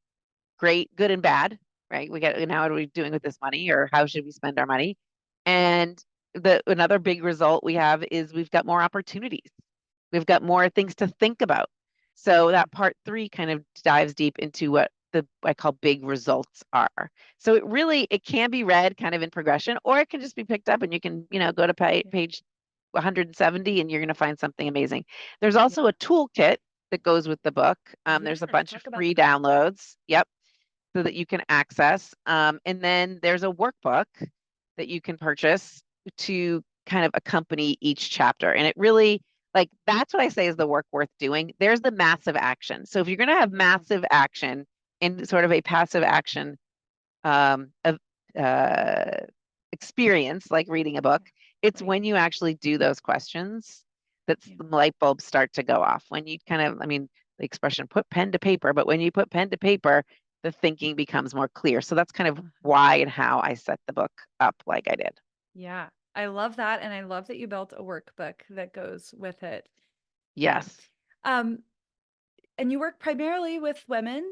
great, good and bad, right? We get now what are we doing with this money or how should we spend our money? And the another big result we have is we've got more opportunities. We've got more things to think about. So that part three kind of dives deep into what the I call big results are. So it can be read kind of in progression, or it can just be picked up and you can, go to Yeah. page 170 and you're going to find something amazing. There's also Yeah. a toolkit. that goes with the book. There's a Yes, bunch of talk about free that. downloads. Yep. So that you can access. And then there's a workbook that you can purchase to kind of accompany each chapter. And it really, like, that's what I say is the work worth doing. There's the massive action. So if you're going to have Yeah. massive action and sort of a passive action of uh, experience, like reading a book, it's Right. when you actually do those questions that Yeah. the light bulbs start to go off. When you kind of, I mean, the expression put pen to paper, but when you put pen to paper, the thinking becomes more clear. So that's kind of why and how I set the book up like I did. Yeah. I love that. And I love that you built a workbook that goes with it. Yeah. Yes. Um, and you work primarily with women.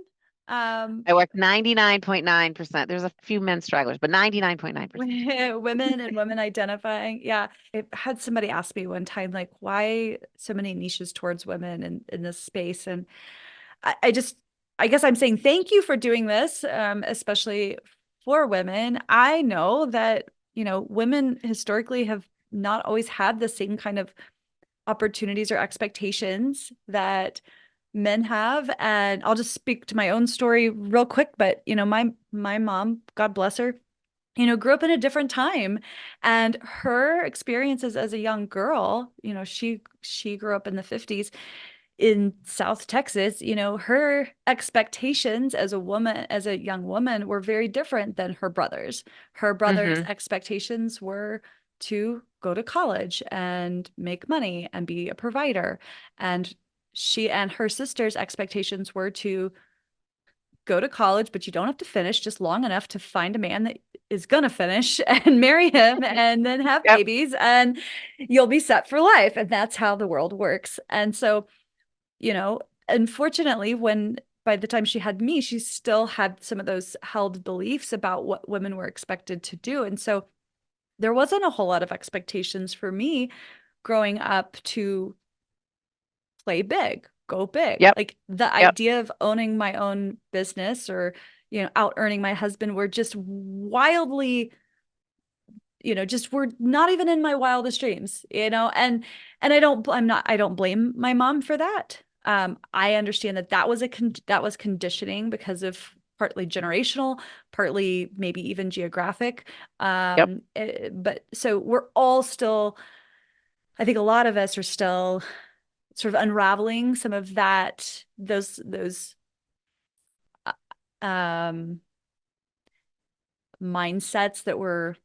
Um, I work 99.9%. There's a few men stragglers, but 99.9%. women and women identifying. Yeah. I had somebody ask me one time, like, why so many niches towards women in this space? And I just, I guess I'm saying thank you for doing this, especially for women. I know that, women historically have not always had the same kind of opportunities or expectations that men have. And I'll just speak to my own story real quick, but my mom, God bless her, grew up in a different time, and her experiences as a young girl, she grew up in the 50s in South Texas. Her expectations as a woman, as a young woman, were very different than her brothers. Her brothers' Hmm. expectations were to go to college and make money and be a provider. And she and her sister's expectations were to go to college, but you don't have to finish, just long enough to find a man that is going to finish and marry him and then have Yep. babies, and you'll be set for life. And that's how the world works. And so, unfortunately, when by the time she had me, she still had some of those held beliefs about what women were expected to do. And so there wasn't a whole lot of expectations for me growing up to play big, go big. Yep. Like the Yep. idea of owning my own business or, out earning my husband were just wildly, just were not even in my wildest dreams, and I don't blame my mom for that. I understand that that was conditioning because of partly generational, partly maybe even geographic. Yep. But so we're all still, I think a lot of us are still sort of unraveling some of those uh, um mindsets that were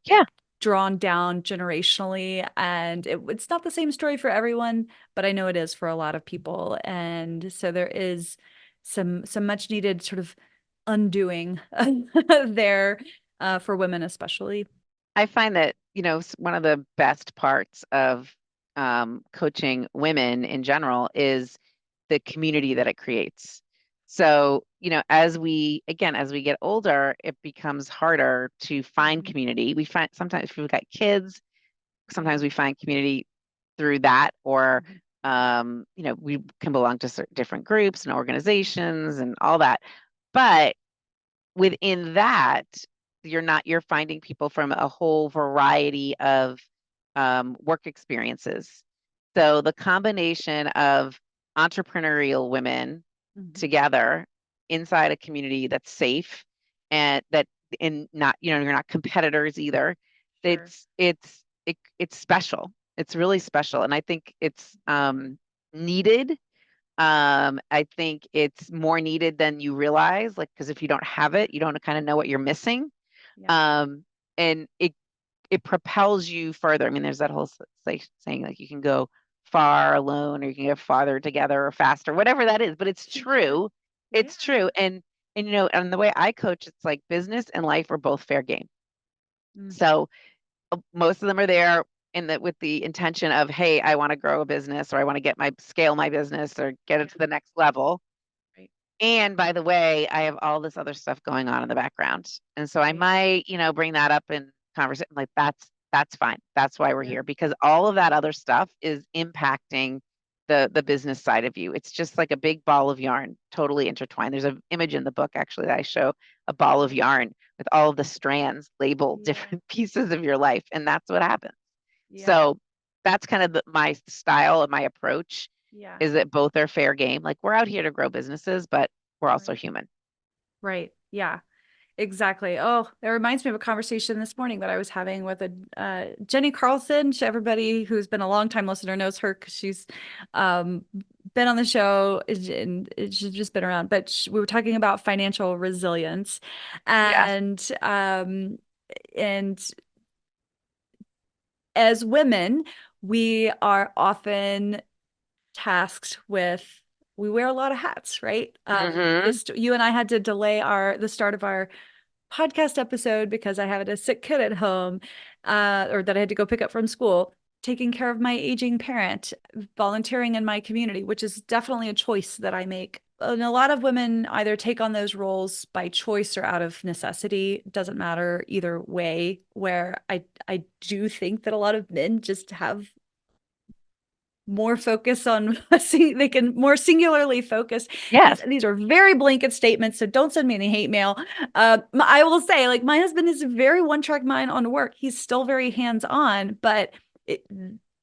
Yeah. drawn down generationally. And it's not the same story for everyone, but I know it is for a lot of people. And so there is some much needed sort of undoing there, for women especially. I find that, one of the best parts of coaching women in general is the community that it creates. So, as we get older, it becomes harder to find Mhm. community. We find sometimes if we've got kids, Yeah. sometimes we find community through that, or, we can belong to different groups and organizations and all that. But within that, you're finding people from a whole variety of work experiences. So the combination of entrepreneurial women Mhm. together inside a community that's safe and that and not, you're not competitors either. Sure. It's special. It's really special. And I think it's needed. I think it's more needed than you realize, like, because if you don't have it, you don't kind of know what you're missing. Yeah. Um, and it propels you further. I mean, there's that whole saying like you can go far alone or you can go farther together or faster, whatever that is, but it's Sure. true. Yeah. It's true. And the way I coach, it's like business and life are both fair game. Mm. So most of them are there in the with the intention of, hey, I want to grow a business or I want to get my scale my business or get it Yeah. to the next level. Right. And by the way, I have all this other stuff going on in the background. And so I Right. might, bring that up in conversation. Like that's fine. That's why we're Yeah. here because all of that other stuff is impacting the business side of you. It's just like a big ball of yarn, totally intertwined. There's an image in the book actually that I show a ball of Yeah. yarn with all of the strands labeled Yeah. different pieces of your life. And that's what happens. Yeah. So that's kind of my style and my approach Yeah. is that both are fair game. Like we're out here to grow businesses, but we're also Right. human. Right. Yeah. Exactly. Oh, that reminds me of a conversation this morning that I was having with a Jenny Carlson. Everybody who's been a long time listener knows her because she's um, been on the show and she's just been around. But we were talking about financial resilience, Yes. and as women, we are often tasked with we wear a lot of hats, right? Hmm. You and I had to delay the start of our podcast episode because I had a sick kid at home, or that I had to go pick up from school, taking care of my aging parent, volunteering in my community, which is definitely a choice that I make. And a lot of women either take on those roles by choice or out of necessity. Doesn't matter either way. Where I do think that a lot of men just have more focus on they can more singularly focus. Yes. These are very blanket statements, so don't send me any hate mail. I will say, like, my husband is a very one-track mind on work. He's still very hands-on, but it,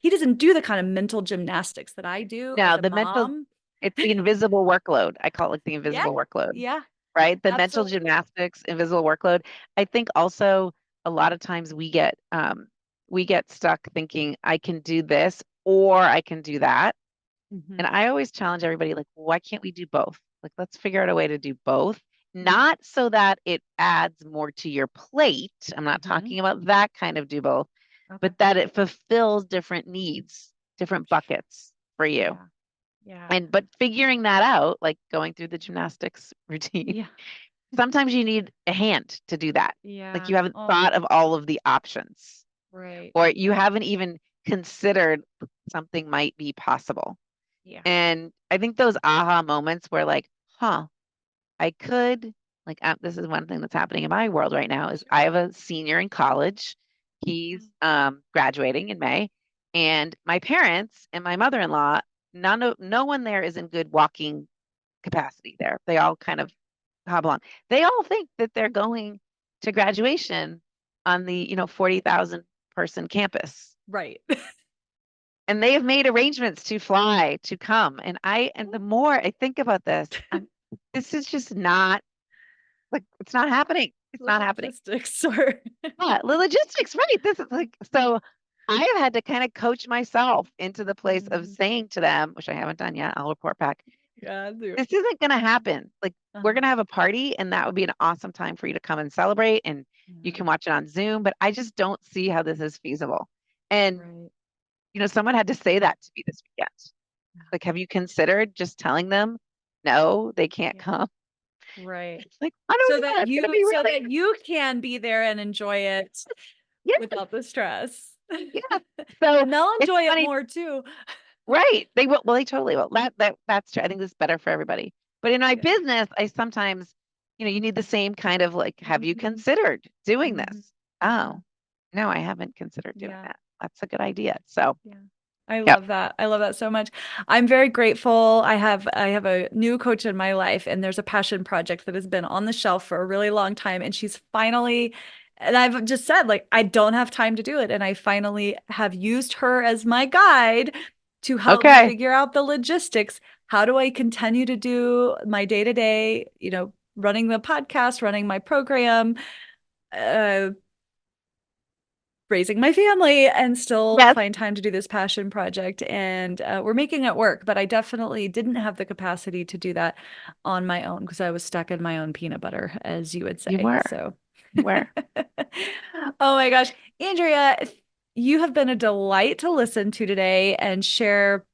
he doesn't do the kind of mental gymnastics that I do as Now, a the mental, mom. it's the invisible workload. I call it like the Yeah, invisible workload, yeah, right? The mental absolutely. gymnastics, invisible workload. I think also a lot of times we get stuck thinking I can do this or I can do that. Mm-hmm. And I always challenge everybody, like, why can't we do both? Like, let's figure out a way to do both, Mm-hmm. not so that it adds more to your plate. I'm not Mm-hmm. talking about that kind of do both, Okay. but that it fulfills different needs, different buckets for you. Yeah. Yeah. And but figuring that out, like going through the gymnastics routine, Yeah. sometimes you need a hand to do that. Like Yeah. you haven't Oh, thought of all of the options, right. or you haven't even considered something might be possible. Yeah. And I think those aha moments where like, huh, I could like this is one thing that's happening in my world right now is I Sure. have a senior in college. He's graduating in May, and my parents and my mother-in-law, no one there is in good walking capacity there. They all kind of hobble on. They all think that they're going to graduation on the, 40,000 person campus. Right. And they have made arrangements to fly to come. And the more I think about this, this is just not like it's not happening. It's not happening. Logistics or Yeah, the logistics, right? This is like so. I have had to kind of coach myself into the place of Mhm. saying to them, which I haven't done yet. I'll report back. Yeah, do. This isn't going to happen. Like we're going Uh-huh. to have a party, and that would be an awesome time for you to come and celebrate, and you Yeah. can watch it on Zoom. But I just don't see how this is feasible. And Right. someone had to say that to me this weekend. Yeah. Like, have you considered just telling them, no, they can't Yeah. come? Right. It's like, I don't know. It's going to be So really, that you can be there and enjoy it yes, without the stress. yes. So And they'll it's enjoy it funny, more too. right? They will. Well, they totally will. That's true. I think this is better for everybody. But in my Yeah. business, I sometimes, you need the same kind of like, have you Mhm. considered doing Mhm. this? Yeah. Oh, no, I haven't considered doing Yeah. that. That's a good idea. So, Yeah. I yep. love that. I love that so much. I'm very grateful. I have a new coach in my life, and there's a passion project that has been on the shelf for a really long time, and she's finally, and I've just said, like, I don't have time to do it, and I finally have used her as my guide to help me Okay. figure out the logistics. How do I continue to do my day-to-day, running the podcast, running my program, uh, raising my family and still Yes, find time to do this passion project. And we're making it work, but I definitely didn't have the capacity to do that on my own because I was stuck in my own peanut butter, as you would you say. were. So, You were. oh my gosh, Andrea, you have been a delight to listen to today and share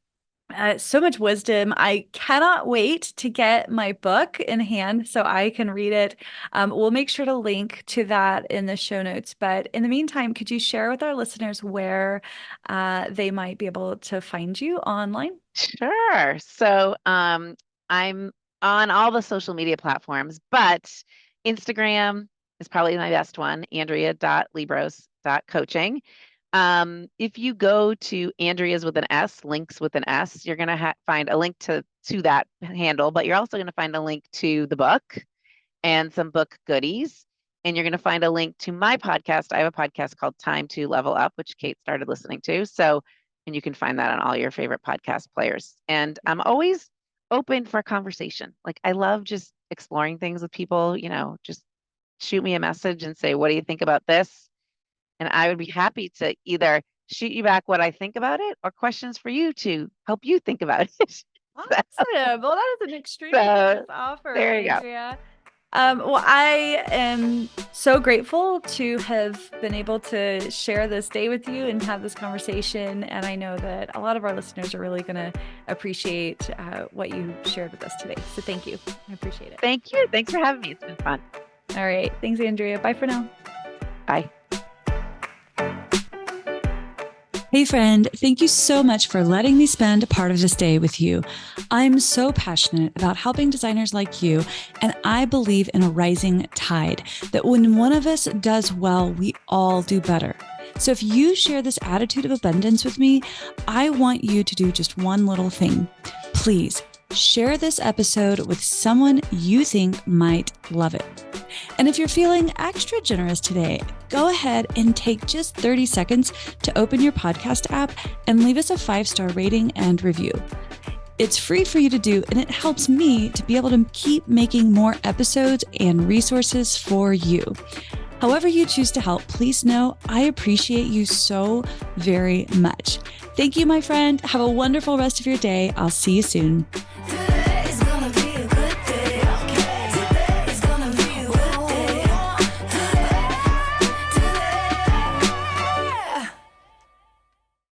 so much wisdom. I cannot wait to get my book in hand so I can read it. We'll make sure to link to that in the show notes. But in the meantime, could you share with our listeners where they might be able to find you online? Sure. So, I'm on all the social media platforms, but Instagram is probably my best one, andrea.libros.coaching. If you go to Andrea's with an S, links with an S, you're going to find a link to that handle, but you're also going to find a link to the book and some book goodies. And you're going to find a link to my podcast. I have a podcast called Time to Level Up, which Kate started listening to. So And you can find that on all your favorite podcast players. And I'm always open for conversation. Like I love just exploring things with people, just shoot me a message and say, what do you think about this? And I would be happy to either shoot you back what I think about it or questions for you to help you think about it. Awesome. Well, that is an extremely So generous offer, there you go. Andrea. Well, I am so grateful to have been able to share this day with you and have this conversation. And I know that a lot of our listeners are really going to appreciate what you shared with us today. So thank you. I appreciate it. Thank you. Thanks for having me. It's been fun. All right. Thanks, Andrea. Bye for now. Bye. Hey friend, thank you so much for letting me spend a part of this day with you. I'm so passionate about helping designers like you, and I believe in a rising tide, that when one of us does well, we all do better. So if you share this attitude of abundance with me, I want you to do just one little thing. Please share this episode with someone you think might love it. And if you're feeling extra generous today, go ahead and take just 30 seconds to open your podcast app and leave us a 5-star rating and review. It's free for you to do, and it helps me to be able to keep making more episodes and resources for you. However you choose to help, please know I appreciate you so very much. Thank you, my friend. Have a wonderful rest of your day. I'll see you soon.